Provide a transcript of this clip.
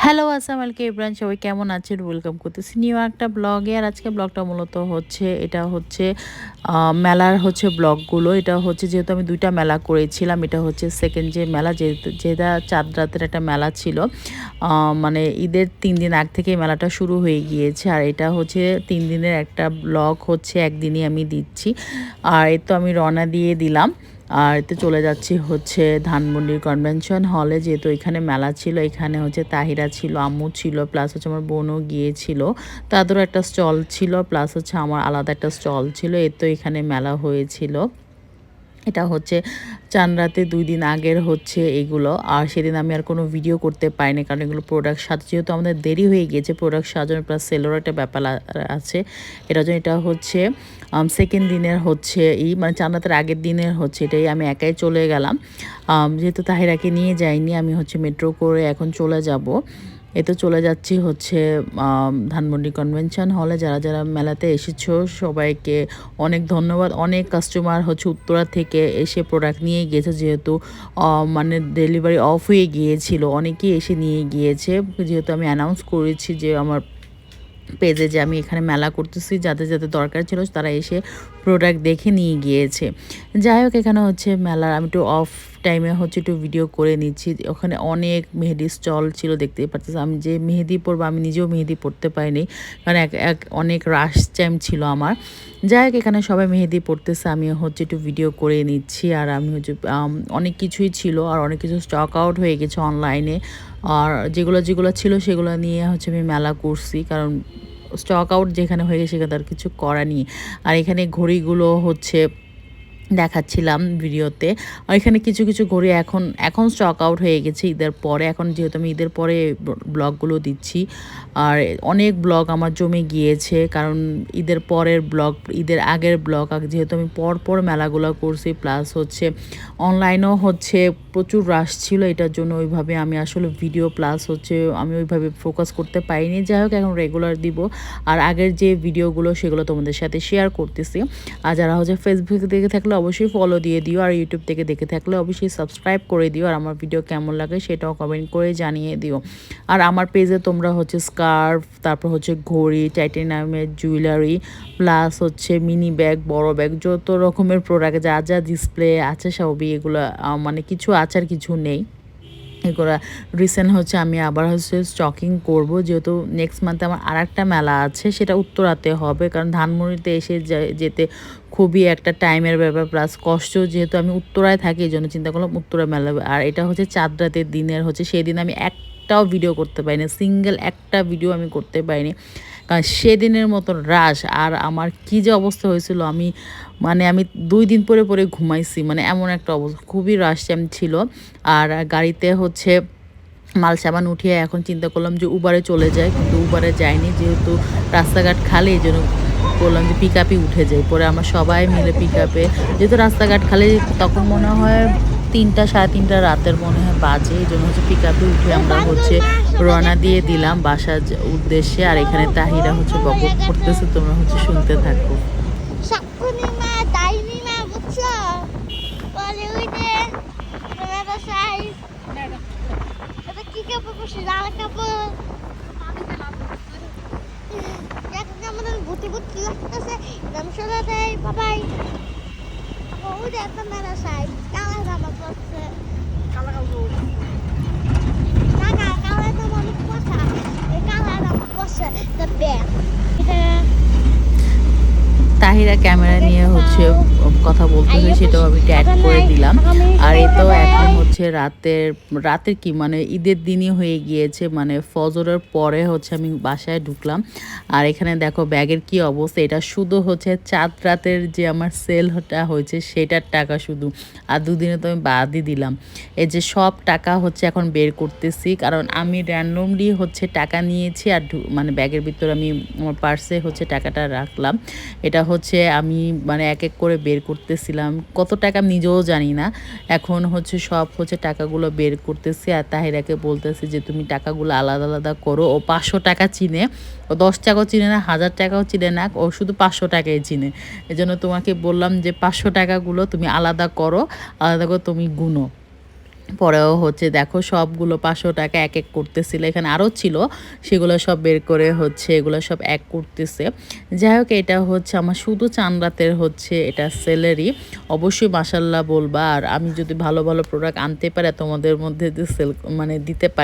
Hello, আসসালামু আলাইকুম everyone, সবাই কেমন আছেন? ওয়েলকাম করতেছি নিউ একটা ব্লগে। আর আজকে ব্লগটা মূলত হচ্ছে এটা হচ্ছে মেলার হচ্ছে ব্লগগুলো। এটা হচ্ছে যেহেতু আমি ২ টা মেলা করেছিলাম। এটা হচ্ছে সেকেন্ড যে মেলা যেটা চাঁদ রাতের একটা মেলা ছিল। মানে ঈদের ৩ দিন আগ থেকেই মেলাটা শুরু হয়ে গিয়েছে। আর এটা হচ্ছে ৩ দিনের একটা ব্লগ হচ্ছে একদিনই আমি দিচ্ছি। আর এই তো আমি রওনা দিয়ে দিলাম। আর এতে চলে যাচ্ছি হচ্ছে ধানমন্ডির কনভেনশন হলে, যেহেতু এখানে মেলা ছিল। এখানে হচ্ছে তাহিরা ছিল, আম্মু ছিল, প্লাস হচ্ছে আমার বোনও গিয়েছিল। তাদেরও একটা স্টল ছিল, প্লাস হচ্ছে আমার আলাদা একটা স্টল ছিল। এ তো এখানে মেলা হয়েছিল। এটা হচ্ছে চাঁদ রাতে ২ দিন আগের হচ্ছে এগুলো। আর সেদিন আমি আর কোনো ভিডিও করতে পারিনি, কারণ এগুলো প্রোডাক্ট সাজাতে যেহেতু আমাদের দেরি হয়ে গিয়েছে। প্রোডাক্ট সাজানো প্লাস সেলেরও একটা ব্যাপার আছে। এটার জন্য এটা হচ্ছে সেকেন্ড দিনের হচ্ছে মানে চাঁদ রাতের আগের দিনের হচ্ছে এটাই আমি একাই চলে গেলাম। যেহেতু তাহিরাকে নিয়ে যাইনি, আমি হচ্ছে মেট্রো করে এখন চলে যাব। এতে চলে যাচ্ছি হচ্ছে ধানমন্ডি কনভেনশন হলে। যারা যারা মেলাতে এসেছো সবাইকে অনেক ধন্যবাদ। অনেক কাস্টমার হচ্ছে উত্তরা থেকে এসে প্রোডাক্ট নিয়ে গিয়েছে, যেহেতু মানে ডেলিভারি অফ হয়ে গিয়েছিল। অনেকেই এসে নিয়ে গিয়েছে, যেহেতু আমি অ্যানাউন্স করেছি যে আমার পেজে যে আমি এখানে মেলা করতেছি। যাদের যাদের দরকার ছিল তারা এসে প্রোডাক্ট দেখে নিয়ে গিয়েছে। যাই হোক, এখানে হচ্ছে মেলার আমি একটু অফ টাইমে হচ্ছে একটু ভিডিও করে নিচ্ছি। ওখানে অনেক মেহেদি স্টল ছিল, দেখতেই পাচ্ছি। আমি যে মেহেদি পরবো, আমি নিজেও মেহেদি পরতে পারিনি, কারণ এক অনেক রাশ টাইম ছিল আমার। যাই হোক, এখানে সবাই মেহেদি পড়তেছে, আমি হচ্ছে একটু ভিডিও করে নিচ্ছি। আর আমি হচ্ছে অনেক কিছুই ছিল, আর অনেক কিছু স্টক আউট হয়ে গেছে অনলাইনে। আর যেগুলো যেগুলো ছিল সেগুলো নিয়ে হচ্ছে আমি মেলা করছি, কারণ স্টক আউট যেখানে হয়ে গেছে সেখানে তার কিছু করা নেই। আর এখানে ঘড়িগুলো হচ্ছে দেখাচ্ছিলাম ভিডিওতে। আর এখানে কিছু কিছু ঘড়ি এখন এখন স্টক আউট হয়ে গেছে ঈদের পরে। এখন যেহেতু আমি ঈদের পরে ব্লগগুলো দিচ্ছি, আর অনেক ব্লগ আমার জমে গিয়েছে, কারণ ঈদের পরের ব্লগ, ঈদের আগের ব্লগ, যেহেতু আমি পর মেলাগুলো করছি, প্লাস হচ্ছে অনলাইনেও হচ্ছে প্রচুর রাশ ছিল। এটার জন্য ওইভাবে আমি আসলে ভিডিও প্লাস হচ্ছে আমি ওইভাবে ফোকাস করতে পারিনি। যাই হোক, এখন রেগুলার দিব। আর আগের যে ভিডিওগুলো সেগুলো তোমাদের সাথে শেয়ার করতেছি। আর যারা হচ্ছে ফেসবুক থেকে থাকলে অবশ্যই ফলো দিয়ে দিও, আর ইউটিউব থেকে দেখে থাকলে অবশ্যই সাবস্ক্রাইব করে দিও। আর আমার ভিডিও কেমন লাগে সেটাও কমেন্ট করে জানিয়ে দিও। আর আমার পেজে তোমরা হচ্ছে স্কার্ফ, তারপর হচ্ছে ঘড়ি, টাইটানিয়ামের জুয়েলারি, প্লাস হচ্ছে মিনি ব্যাগ, বড় ব্যাগ, যত রকমের প্রোডাক্ট যা যা ডিসপ্লে আছে সবই, এগুলো মানে কিছু আছে আর কিছু নেই। এগুলো রিসেন্ট হচ্ছে আমি আবার হচ্ছে স্টকিং করব, যেহেতু নেক্সট মান্থে আমার আরেকটা মেলা আছে, সেটা উত্তরাতে হবে। কারণ ধানমন্ডিতে এসে যেতে খুবই একটা টাইমের ব্যাপার, প্লাস কষ্ট। যেহেতু আমি উত্তরায় থাকি, এই জন্য চিন্তা করলাম উত্তরা মেলা। আর এটা হচ্ছে চাঁদ রাতের দিনের হচ্ছে, সেই দিন আমি একটাও ভিডিও করতে পারিনি, সিঙ্গেল একটা ভিডিও আমি করতে পারিনি, কারণ সেদিনের মতো রাশ। আর আমার কী যে অবস্থা হয়েছিল, আমি ২ দিন পরে ঘুমাইছি, মানে এমন একটা অবস্থা, খুবই রাশ টাইম ছিল। আর গাড়িতে হচ্ছে মাল সামান উঠিয়ে এখন চিন্তা করলাম যে উবারে চলে যায়, কিন্তু উবারে যাইনি, যেহেতু রাস্তাঘাট খালি। এই জন্য বললাম যে পিক আপে উঠে যাই। পরে আমরা সবাই মিলে পিক আপে, যেহেতু রাস্তাঘাট খালি, তখন মনে হয় ৩টা সাড়ে ৩টা রাতের মনে হয় বাজে। এই জন্য হচ্ছে পিক আপে উঠে আমরা হচ্ছে রওনা দিয়ে দিলাম বাসার উদ্দেশ্যে। আর এখানে তাহিরা হচ্ছে বকবক করতেছে, তোমরা হচ্ছে শুনতে থাকো। ভূতি ভূতি লাগতেছে, নাম শোনা দেয় বাবাই। ওই যে একটা মেলা সাইড কালা জামা পড়ছে, কালা কালা জামা অনেক পচা, কালা জামা পড়ছে ব্যাগ। তাহিরা ক্যামেরা নিয়ে হচ্ছে কথা বলতেছে, সেটাও আমি ট্যাগ করে দিলাম। আর এই তো এখন হচ্ছে রাতের কি মানে ঈদের দিনই হয়ে গিয়েছে, মানে ফজরের পরে হচ্ছে আমি বাসায় ঢুকলাম। আর এখানে দেখো ব্যাগের কি অবস্থা। এটা শুধু হচ্ছে চাঁদ রাতের যে আমার সেলটা হয়েছে সেটার টাকা শুধু, আর 2 দিনে তো আমি বাদই দিলাম। এই যে সব টাকা হচ্ছে এখন বের করতেছি, কারণ আমি র্যান্ডমলি হচ্ছে টাকা নিয়েছি। আর মানে ব্যাগের ভিতরে আমি আমার পার্সে হচ্ছে টাকাটা রাখলাম। এটা হচ্ছে আমি মানে এক এক করে বের করতেছিলাম, কত টাকা আমি নিজেও জানি না। এখন হচ্ছে সব হচ্ছে টাকাগুলো বের করতেছি, আর তাহিরাকে বলতেছি যে তুমি টাকাগুলো আলাদা আলাদা করো। ও 500 টাকা চিনে, ও 10 টাকাও চিনে না, 1000 টাকাও চিনে না, ও শুধু 500 টাকাই চিনে। এই জন্য তোমাকে বললাম যে 500 টাকাগুলো তুমি আলাদা করো, আলাদা করে তুমি গুনো। পরেও হচ্ছে দেখো সবগুলো 500 টাকা এক এক করতেছিল, এখানে আরও ছিল সেগুলো সব বের করে হচ্ছে এগুলো সব এক করতেছে। যাই হোক এটা হচ্ছে আমার শুধু চান্দাতের হচ্ছে এটা সেলেরি, অবশ্যই মাসাল্লাহ বলবা। আর আমি যদি ভালো ভালো প্রোডাক্ট আনতে পারি তোমাদের মধ্যে সেল মানে দিতে পারি